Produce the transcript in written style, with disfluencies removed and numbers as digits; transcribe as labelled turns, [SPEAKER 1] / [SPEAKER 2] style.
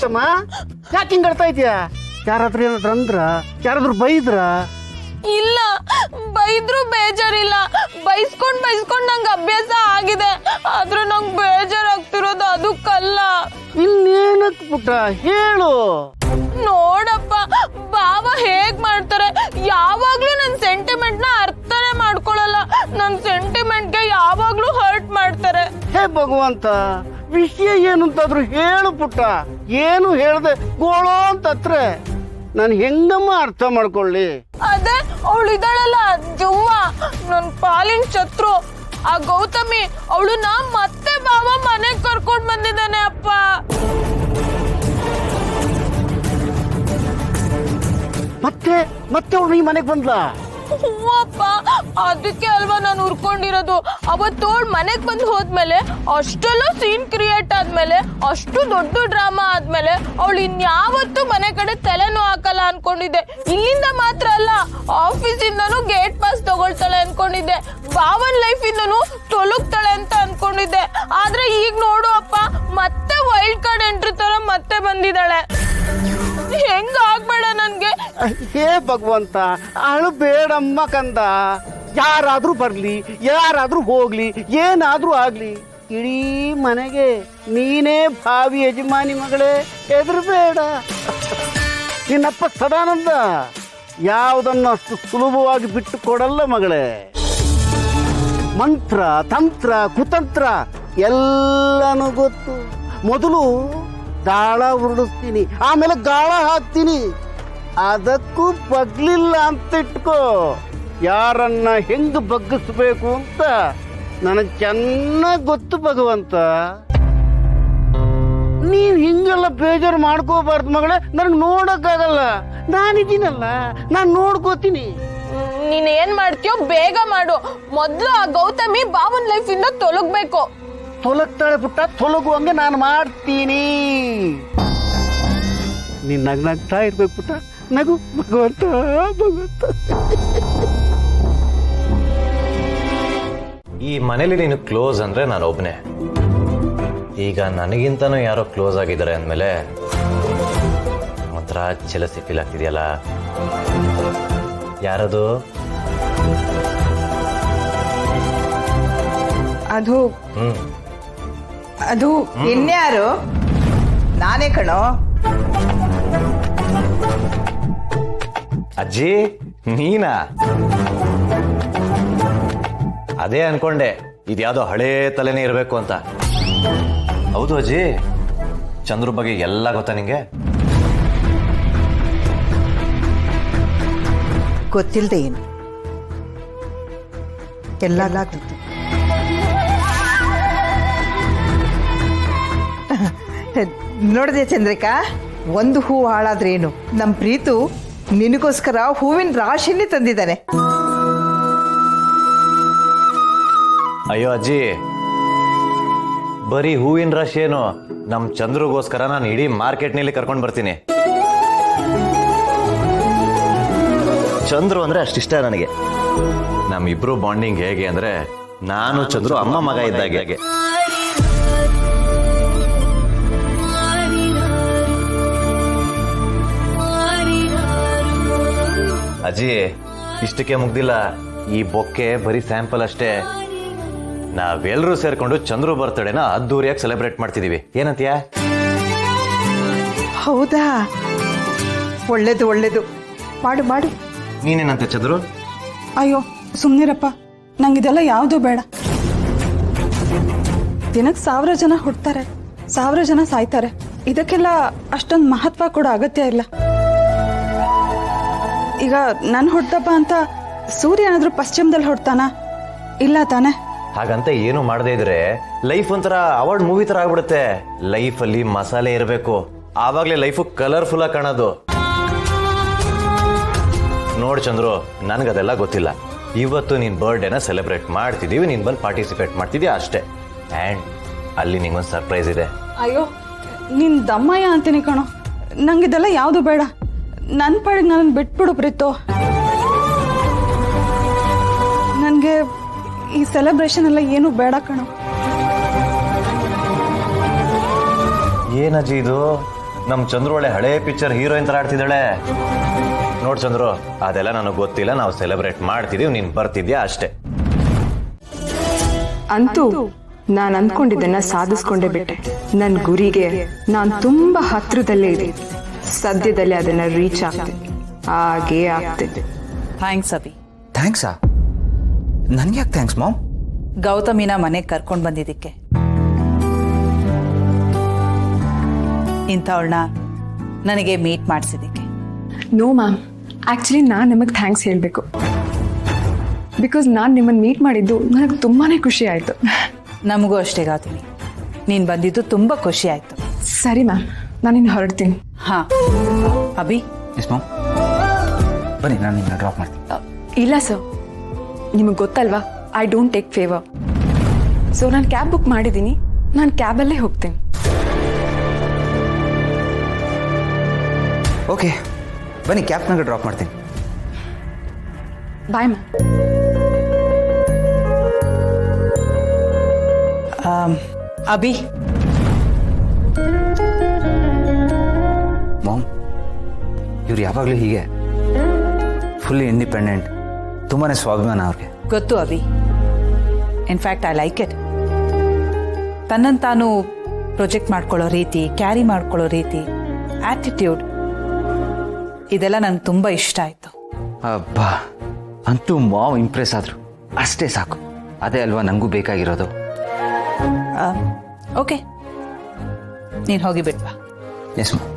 [SPEAKER 1] ಪುಟ್ಟಮ್ಮ? ಯಾಕೆ ಹಿಂಗ್ ಆಡ್ತಾ ಇದೀಯಾ? ಯಾರಾದ್ರೂ ಏನಾದ್ರು ಅಂದ್ರ? ಯಾರಾದ್ರೂ ಬೈದ್ರ?
[SPEAKER 2] ಇಲ್ಲ, ಬೈದ್ರು ಬೇಜಾರಿಲ್ಲ. ಬೈಸ್ಕೊಂಡ್ ನಂಗೆ ಅಭ್ಯಾಸ ಆಗಿದೆ. ಆದ್ರೂ ನಂಗೆ ಬೇಜಾರಾಗ್ತಿರೋದು ಅದಕ್ಕಲ್ಲ.
[SPEAKER 1] ಇನ್ನೇನಕ್ ಪುಟ್ಟ ಹೇಳು.
[SPEAKER 2] ನೋಡಪ್ಪ, ಬಾವ ಹೇಗ್ ಮಾಡ್ತಾರೆ, ಯಾವಾಗ್ಲೂ ನನ್ ಸೆಂಟಿಮೆಂಟ್ ನ ಅರ್ಥನೇ ಮಾಡ್ಕೊಳಲ್ಲ. ನನ್ ಸೆಂಟಿಮೆಂಟ್ಗೆ ಯಾವಾಗ್ಲೂ ಹರ್ಟ್ ಮಾಡ್ತಾರೆ.
[SPEAKER 1] ಹೇ ಭಗವಂತ, ವಿಷಯ ಏನು ಅಂತಾದ್ರು ಹೇಳು ಪುಟ್ಟ. ಏನು ಹೇಳ್ದೆ ಗೋಳೋ ಅಂತತ್ರೆ ನಾನು ಹೆಂಗಮ್ಮ ಅರ್ಥ ಮಾಡ್ಕೊಳ್ಳಿ?
[SPEAKER 2] ಅದೇ ಅವಳಿದಾಳಲ್ಲ ಜುವ್ವ, ನನ್ ಪಾಲಿನ ಶತ್ರು. ಆ ಗೌತಮಿ ಅವಳನ್ನ ಮತ್ತೆ ಬಾವ ಮನೆಗ್ ಕರ್ಕೊಂಡ್ ಬಂದಿದ್ದಾನೆ ಅಪ್ಪ.
[SPEAKER 1] ಮತ್ತೆ ಅವಳು ಈ ಮನೆಗ್ ಬಂದ್ಲಾ?
[SPEAKER 2] ಹೂವಪ್ಪ, ಅದಕ್ಕೆ ಅಲ್ವಾ ನಾನು ಉರ್ಕೊಂಡಿರೋದು. ಅವತ್ತೋಳ್ ಮನೆಗ್ ಬಂದು ಹೋದ್ಮೇಲೆ, ಅಷ್ಟೆಲ್ಲ ಸೀನ್ ಕ್ರಿಯೇಟ್ ಆದ್ಮೇಲೆ, ಅಷ್ಟು ದೊಡ್ಡ ಡ್ರಾಮಾ ಆದ್ಮೇಲೆ ಅವಳು ಇನ್ಯಾವತ್ತೂ ಮನೆ ಕಡೆ ತಲೆನೂ ಹಾಕಲ್ಲ ಅನ್ಕೊಂಡಿದ್ದೆ. ಇಲ್ಲಿಂದ ಮಾತ್ರ ಅಲ್ಲ, ಆಫೀಸ್ ಇಂದನೂ ಗೇಟ್ ಪಾಸ್ ತಗೊಳ್ತಾಳೆ ಅನ್ಕೊಂಡಿದ್ದೆ. ಬಾವನ್ ಲೈಫ್ ಇಂದನೂ ತೊಲಗ್ತಾಳೆ ಅಂತ ಅನ್ಕೊಂಡಿದ್ದೆ. ಆದ್ರೆ ಈಗ ನೋಡು ಅಪ್ಪ, ಮತ್ತೆ ವೈಲ್ಡ್ ಕಾರ್ಡ್ ಎಂಟ್ರಿ ತರ ಮತ್ತೆ ಬಂದಿದ್ದಾಳೆ. ಹೆಂಗ ಆಗ್ಬೇಡ ನನ್ಗೆ?
[SPEAKER 1] ಹೇ ಭಗವಂತ, ಅಳು ಬೇಡಮ್ಮ ಕಂದ. ಯಾರಾದ್ರೂ ಬರ್ಲಿ, ಯಾರಾದ್ರೂ ಹೋಗ್ಲಿ, ಏನಾದ್ರೂ ಆಗ್ಲಿ, ಇಡೀ ಮನೆಗೆ ನೀನೇ ಭಾವಿ ಯಜಮಾನಿ ಮಗಳೇ. ಹೆದರ್ಬೇಡ. ನಿನ್ನಪ್ಪ ಸದಾನಂದ ಯಾವುದನ್ನು ಅಷ್ಟು ಸುಲಭವಾಗಿ ಬಿಟ್ಟು ಕೊಡಲ್ಲ ಮಗಳೇ. ಮಂತ್ರ, ತಂತ್ರ, ಕುತಂತ್ರ ಎಲ್ಲನೂ ಗೊತ್ತು. ಮೊದಲು ದಾಳ ಉರುಳಿಸ್ತೀನಿ, ಆಮೇಲೆ ಗಾಳ ಹಾಕ್ತೀನಿ. ಅದಕ್ಕೂ ಬಗ್ಲಿಲ್ಲ ಅಂತ ಇಟ್ಕೋ. ಯಾರನ್ನ ಹೆಂಗ್ ಬಗ್ಗಿಸ್ಬೇಕು ಅಂತ ನನಗೆ ಚೆನ್ನಾಗಿ ಗೊತ್ತು ಭಗವಂತ. ನೀವ್ ಹಿಂಗೆಲ್ಲ ಬೇಜಾರು ಮಾಡ್ಕೋಬಾರ್ದು ಮಗಳೇ. ನನಗೆ ನೋಡಕ್ಕಾಗಲ್ಲ, ನಾನಿದ್ದೀನಲ್ಲ, ನಾನು ನೋಡ್ಕೋತೀನಿ.
[SPEAKER 2] ನೀನ್ ಏನ್ ಮಾಡ್ತೀಯೋ ಬೇಗ ಮಾಡು. ಮೊದ್ಲು ಆ ಗೌತಮಿ ಬಾವನ್ ಲೈಫ್ ಇಂದ ತೊಲಗ್ಬೇಕು.
[SPEAKER 1] ತೊಲಗ್ತಾಳೆ ಪುಟ್ಟ, ತೊಲಗುವಂಗೆ ನಾನು ಮಾಡ್ತೀನಿ. ನೀನ್ ನಗ್ನಾಗ್ತಾ ಇರ್ಬೇಕು ಪುಟ್ಟ. ನಗು ಭಗವಂತ, ಭಗವಂತ.
[SPEAKER 3] ಈ ಮನೇಲಿ ನೀನು ಕ್ಲೋಸ್ ಅಂದ್ರೆ ನಾನು ಒಬ್ನೇ. ಈಗ ನನಗಿಂತನೂ ಯಾರೋ ಕ್ಲೋಸ್ ಆಗಿದ್ದಾರೆ ಅಂದಮೇಲೆ ಒಂಥರ ಚೆಲಸಿ ಫೀಲ್ ಆಗ್ತಿದೆಯಲ್ಲ. ಯಾರದು?
[SPEAKER 4] ಅದು ಇನ್ಯಾರು? ನಾನೇ ಕಣೋ.
[SPEAKER 3] ಅಜ್ಜಿ, ನೀನಾ? ಅದೇ ಅನ್ಕೊಂಡೆ, ಇದ್ಯಾವುದೋ ಹಳೇ ತಲೆನೇ ಇರಬೇಕು ಅಂತ. ಹೌದು ಅಜ್ಜಿ, ಚಂದ್ರು ಬಗ್ಗೆ ಎಲ್ಲ ಗೊತ್ತಾ ನಿಂಗೆ?
[SPEAKER 4] ಗೊತ್ತಿಲ್ಲದೆ ಏನು, ಎಲ್ಲ ಗೊತ್ತು. ನೋಡಿದೆ ಚಂದ್ರಿಕಾ, ಒಂದು ಹೂ ಹಾಳಾದ್ರೇನು, ನಮ್ ಪ್ರೀತು ನಿನಗೋಸ್ಕರ ಹೂವಿನ ರಾಶಿನೇ ತಂದಿದ್ದಾನೆ.
[SPEAKER 3] ಅಯ್ಯೋ ಅಜ್ಜಿ, ಬರೀ ಹೂವಿನ ರಾಶಿ ಏನು, ನಮ್ ಚಂದ್ರಗೋಸ್ಕರ ನಾನು ಇಡೀ ಮಾರ್ಕೆಟ್ನಲ್ಲಿ ಕರ್ಕೊಂಡು ಬರ್ತೀನಿ. ಚಂದ್ರು ಅಂದ್ರೆ ಅಷ್ಟಿಷ್ಟ ನನಗೆ. ನಮ್ಮಿಬ್ರು ಬಾಂಡಿಂಗ್ ಹೇಗೆ ಅಂದ್ರೆ, ನಾನು ಚಂದ್ರು ಅಮ್ಮ ಮಗ ಇದ್ದಾಗೆ. ಅಜ್ಜಿ, ಇಷ್ಟಕ್ಕೆ ಮುಗ್ದಿಲ್ಲ. ಈ ಬೊಕ್ಕೆ ಬರೀ ಸ್ಯಾಂಪಲ್ ಅಷ್ಟೇ. ನಾವೆಲ್ಲರೂ ಸೇರ್ಕೊಂಡು ಚಂದ್ರು ಬರ್ತಡೇನ ಅದ್ದೂರಿಯಾಗಿ ಸೆಲೆಬ್ರೇಟ್ ಮಾಡ್ತಿದೀವಿ. ಏನಂತೀಯ?
[SPEAKER 4] ಹೌದಾ? ಒಳ್ಳೇದು ಒಳ್ಳೇದು, ಮಾಡು ಮಾಡು.
[SPEAKER 3] ನೀನೇನಂತೆ ಚಂದ್ರು?
[SPEAKER 5] ಅಯ್ಯೋ ಸುಮ್ನಿರಪ್ಪ, ನಂಗಿದೆಲ್ಲ ಯಾವುದು ಬೇಡ. ದಿನಕ್ಕೆ 1000 ಜನ ಹುಡ್ತಾರೆ, 1000 ಜನ ಸಾಯ್ತಾರೆ. ಇದಕ್ಕೆಲ್ಲ ಅಷ್ಟೊಂದು ಮಹತ್ವ ಕೂಡ ಅಗತ್ಯ ಇಲ್ಲ. ಈಗ ನನ್ನ ಹುಟ್ಟದಪ್ಪ ಅಂತ ಸೂರ್ಯ ಏನಾದ್ರೂ ಪಶ್ಚಿಮದಲ್ಲಿ ಹೊಡ್ತಾನ? ಇಲ್ಲ ತಾನೆ?
[SPEAKER 3] ಹಾಗಂತ ಏನು ಮಾಡದೇ ಇದ್ರೆ ಲೈಫ್ ಒಂಥರ ಅವಾರ್ಡ್ ಮೂವಿ ತರ ಆಗ್ಬಿಡುತ್ತೆ. ಲೈಫ್ ಅಲ್ಲಿ ಮಸಾಲೆ ಇರಬೇಕು, ಆವಾಗ್ಲೇ ಲೈಫ್ ಕಲರ್ಫುಲ್ ಆಗಿ ಕಾಣೋದು. ನೋಡ್ ಚಂದ್ರು, ನನ್ಗದೆಲ್ಲ ಗೊತ್ತಿಲ್ಲ. ಇವತ್ತು ನೀನ್ ಬರ್ಡೇನ ಸೆಲೆಬ್ರೇಟ್ ಮಾಡ್ತಿದೀವಿ, ನೀನ್ ಬಂದು ಪಾರ್ಟಿಸಿಪೇಟ್ ಮಾಡ್ತಿದ್ಯಾ ಅಷ್ಟೇ. ಆ್ಯಂಡ್ ಅಲ್ಲಿ ನಿಂಗೊಂದು ಸರ್ಪ್ರೈಸ್ ಇದೆ.
[SPEAKER 5] ಅಯ್ಯೋ ನಿನ್ ದಮ್ಮಯ್ಯ ಅಂತೀನಿ ಕಣೋ, ನಂಗಿದೆಲ್ಲ ಯಾವುದು ಬೇಡ. ನನ್ನ ಪಾಡಿಗೆ ನನ್ನ ಬಿಟ್ಬಿಡು ಪ್ರೀತು. ನನಗೆ ಈ ಸೆಲೆಬ್ರೇಷನ್ ಎಲ್ಲ ಏನು ಬೇಡ ಕಣೋ.
[SPEAKER 3] ಏನಜ್ಜಿ ಇದು? ನಮ್ಮ ಚಂದ್ರು ಒಳ್ಳೆ ಹಳೆ ಪಿಕ್ಚರ್ ಹೀರೋಯಿನ್ ತರ ಆಡ್ತಿದ್ದಾಳೆ. ನೋಡ್ ಚಂದ್ರು, ಅದೆಲ್ಲ ನನಗೆ ಗೊತ್ತಿಲ್ಲ. ನಾವು ಸೆಲೆಬ್ರೇಟ್ ಮಾಡ್ತಿದೀವಿ, ನೀನ್ ಬರ್ತಿದ್ಯಾ ಅಷ್ಟೇ.
[SPEAKER 6] ಅಂತೂ ನಾನು ಅಂದ್ಕೊಂಡಿದ್ದನ್ನ ಸಾಧಿಸ್ಕೊಂಡೇ ಬಿಟ್ಟೆ. ನನ್ನ ಗುರಿಗೆ ನಾನು ತುಂಬಾ ಹತ್ರದಲ್ಲೇ ಇದೆ. ಸದ್ಯದಲ್ಲೇ ಅದನ್ನ ರೀಚ್ ಆಗ್ತಿದ್ದೆ, ಹಾಗೇ ಆಗ್ತಿದ್ದೆ.
[SPEAKER 7] ಥ್ಯಾಂಕ್ಸ್ ಅಭಿ.
[SPEAKER 8] ಥ್ಯಾಂಕ್ಸಾ? ನನಗೆ ಯಾಕೆ ಥ್ಯಾಂಕ್ಸ್ ಮಾಮ್?
[SPEAKER 7] ಗೌತಮಿನ ಮನೆಗೆ ಕರ್ಕೊಂಡು ಬಂದಿದ್ದಕ್ಕೆ. ಇಂಥವಳನ್ನ ನನಗೆ ಮೀಟ್ ಮಾಡಿಸಿದ್ದಕ್ಕೆ.
[SPEAKER 6] ನೋ ಮ್ಯಾಮ್, ಆ್ಯಕ್ಚುಲಿ ನಾನು ನಿಮಗೆ ಥ್ಯಾಂಕ್ಸ್ ಹೇಳಬೇಕು. ಬಿಕಾಸ್ ನಾನು ನಿಮ್ಮನ್ನು ಮೀಟ್ ಮಾಡಿದ್ದು ನನಗೆ ತುಂಬಾ ಖುಷಿ ಆಯಿತು.
[SPEAKER 7] ನಮಗೂ ಅಷ್ಟೇ ಗೌತಮಿ, ನೀನು ಬಂದಿದ್ದು ತುಂಬ ಖುಷಿ ಆಯಿತು.
[SPEAKER 6] ಸರಿ ಮ್ಯಾಮ್, ನಾನಿನ್ನು ಹೊರಡ್ತೀನಿ.
[SPEAKER 7] ಹಾಂ ಅಭಿ.
[SPEAKER 8] ಎಸ್ ಮಾಮ್, ಬನ್ನಿ ನಾನು ನಿಮ್ಮನ್ನ ಡ್ರಾಪ್ ಮಾಡ್ತೀನಿ.
[SPEAKER 6] ಇಲ್ಲ ಸರ್, ನಿಮಗೆ ಗೊತ್ತಲ್ವಾ, I don't take favour. So ನಾನು ಕ್ಯಾಬ್ ಬುಕ್ ಮಾಡಿದ್ದೀನಿ, ನಾನು ಕ್ಯಾಬಲ್ಲೇ ಹೋಗ್ತೀನಿ.
[SPEAKER 8] ಓಕೆ ಬನ್ನಿ, ಕ್ಯಾಬ್ನಾಗ ಡ್ರಾಪ್ ಮಾಡ್ತೀನಿ.
[SPEAKER 6] Bye ma'am.
[SPEAKER 7] ಅಭಿ,
[SPEAKER 8] ಮಾಮ್, ಇವ್ರು ಯಾವಾಗಲೂ ಹೀಗೆ ಫುಲ್ಲಿ ಇಂಡಿಪೆಂಡೆಂಟ್, ತುಂಬಾ ಸ್ವಾಭಿಮಾನ ಅವ್ರಿಗೆ.
[SPEAKER 7] ಗೊತ್ತು Abhi. In fact I like it. ತನ್ನನ್ನು ತಾನು ಪ್ರೊಜೆಕ್ಟ್ ಮಾಡ್ಕೊಳ್ಳೋ ರೀತಿ, ಕ್ಯಾರಿ ಮಾಡ್ಕೊಳ್ಳೋ ರೀತಿ, ಆಟಿಟ್ಯೂಡ್, ಇದೆಲ್ಲ ನಂಗೆ ತುಂಬ ಇಷ್ಟ ಆಯಿತು.
[SPEAKER 8] ಅಬ್ಬಾ, ಅಂತೂ ಮಾವ್ ಇಂಪ್ರೆಸ್ ಆದರು, ಅಷ್ಟೇ ಸಾಕು. ಅದೇ ಅಲ್ವಾ ನನಗೂ ಬೇಕಾಗಿರೋದು.
[SPEAKER 7] ಓಕೆ, ನೀನು ಹೋಗಿ ಬಿಡ್ವಾ.
[SPEAKER 8] S ma'am.